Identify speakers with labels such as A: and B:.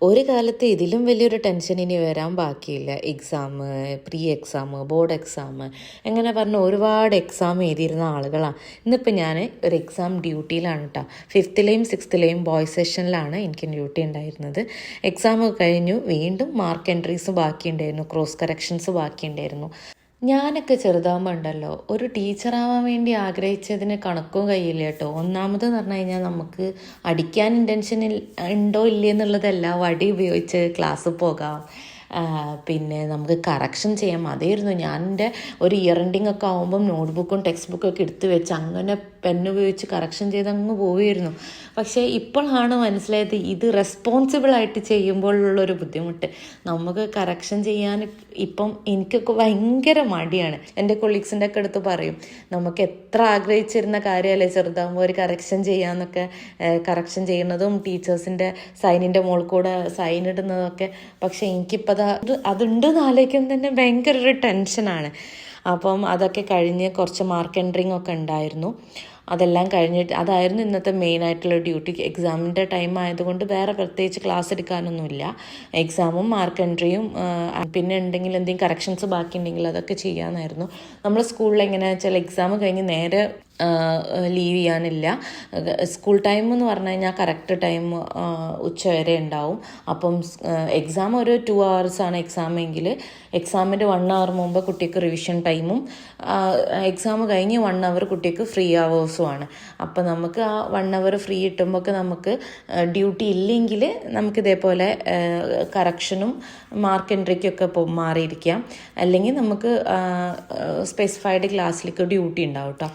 A: ഒരു കാലത്ത് ഇതിലും വലിയൊരു ടെൻഷൻ ഇനി വരാൻ ബാക്കിയില്ല. Exam, pre exam, board exam, എങ്ങനെ പറഞ്ഞ ഒരുപാട് എക്സാം എഴുതിയിരുന്ന ആളുകളാണ്. ഇന്നിപ്പോൾ ഞാൻ ഒരു എക്സാം ഡ്യൂട്ടിയിലാണ് കേട്ടോ. 5th-ലെയും 6th-ലെയും ബോയ്സ് സെഷനിലാണ് എനിക്ക് ഡ്യൂട്ടി ഉണ്ടായിരുന്നത്. എക്സാം കഴിഞ്ഞു, വീണ്ടും മാർക്ക് എൻട്രീസ് ബാക്കിയുണ്ടായിരുന്നു, ക്രോസ് കറക്ഷൻസ് ബാക്കിയുണ്ടായിരുന്നു. ഞാനൊക്കെ ചെറുതാകുമ്പോൾ ഉണ്ടല്ലോ, ഒരു ടീച്ചറാവാൻ വേണ്ടി ആഗ്രഹിച്ചതിന് കണക്കും കഴിയില്ല കേട്ടോ. ഒന്നാമതെന്ന് പറഞ്ഞു കഴിഞ്ഞാൽ നമുക്ക് അടിക്കാൻ ഇൻറ്റൻഷൻ ഉണ്ടോ ഇല്ലേ എന്നുള്ളതല്ല, വടി ഉപയോഗിച്ച് ക്ലാസ്സിൽ പോകാം, പിന്നെ നമുക്ക് കറക്ഷൻ ചെയ്യാം. അതായിരുന്നു ഞാൻ എൻ്റെ ഒരു ഇയർ എൻഡിങ് ഒക്കെ ആകുമ്പം നോട്ട്ബുക്കും ടെക്സ്റ്റ് ബുക്കും ഒക്കെ എടുത്ത് വെച്ച് അങ്ങനെ പെന്നുപയോഗിച്ച് കറക്ഷൻ ചെയ്ത് അങ്ങ് പോവുമായിരുന്നു. പക്ഷേ ഇപ്പോഴാണ് മനസ്സിലായത് ഇത് റെസ്പോൺസിബിളായിട്ട് ചെയ്യുമ്പോഴുള്ളൊരു ബുദ്ധിമുട്ട്. നമുക്ക് കറക്ഷൻ ചെയ്യാൻ ഇപ്പം എനിക്കൊക്കെ ഭയങ്കര മടിയാണ്. എൻ്റെ കൊളീഗ്സിൻ്റെ ഒക്കെ അടുത്ത് പറയും, നമുക്ക് എത്ര ആഗ്രഹിച്ചിരുന്ന കാര്യമല്ലേ ചെറുതാകുമ്പോൾ ഒരു കറക്ഷൻ ചെയ്യാമെന്നൊക്കെ. കറക്ഷൻ ചെയ്യുന്നതും ടീച്ചേഴ്സിൻ്റെ സൈനിൻ്റെ മുകളിൽ കൂടെ സൈൻ ഇടുന്നതൊക്കെ. പക്ഷേ എനിക്കിപ്പോൾ അതുണ്ടെന്ന് ആലോചിക്കുമ്പോൾ തന്നെ ഭയങ്കര ഒരു ടെൻഷനാണ്. അപ്പം അതൊക്കെ കഴിഞ്ഞ് കുറച്ച് മാർക്ക് എൻട്രിങ് ഒക്കെ ഉണ്ടായിരുന്നു. അതെല്ലാം കഴിഞ്ഞിട്ട് അതായിരുന്നു ഇന്നത്തെ മെയിനായിട്ടുള്ള ഡ്യൂട്ടി. എക്സാമിൻ്റെ ടൈം ആയതുകൊണ്ട് വേറെ പ്രത്യേകിച്ച് ക്ലാസ് എടുക്കാനൊന്നുമില്ല. എക്സാമും മാർക്ക് എൻട്രിയും പിന്നെ എന്തെങ്കിലും കറക്ഷൻസ് ബാക്കി ഉണ്ടെങ്കിൽ അതൊക്കെ ചെയ്യാമെന്നായിരുന്നു. നമ്മൾ സ്കൂളിൽ എങ്ങനെയാണെന്ന് വെച്ചാൽ എക്സാം കഴിഞ്ഞ് നേരെ ലീവ് ചെയ്യാനില്ല. സ്കൂൾ ടൈം എന്ന് പറഞ്ഞു കഴിഞ്ഞാൽ കറക്റ്റ് ടൈം ഉച്ചവരെ ഉണ്ടാവും. അപ്പം എക്സാം ഒരു 2 hours എക്സാം എങ്കിൽ എക്സാമിൻ്റെ 1 hour മുമ്പ് കുട്ടിക്ക് റിവിഷൻ ടൈമും എക്സാം കഴിഞ്ഞ് 1 hour കുട്ടിക്ക് ഫ്രീ അവേഴ്സുമാണ്. അപ്പം നമുക്ക് ആ 1 hour ഫ്രീ കിട്ടുമ്പോൾ നമുക്ക് ഡ്യൂട്ടി ഇല്ലെങ്കിൽ നമുക്ക് ഇതേപോലെ കറക്ഷനും മാർക്ക് എൻട്രിക്കൊക്കെ മാറിയിരിക്കാം. അല്ലെങ്കിൽ നമുക്ക് സ്പെസിഫൈഡ് ക്ലാസ്സിലേക്ക് ഡ്യൂട്ടി ഉണ്ടാവും കേട്ടോ.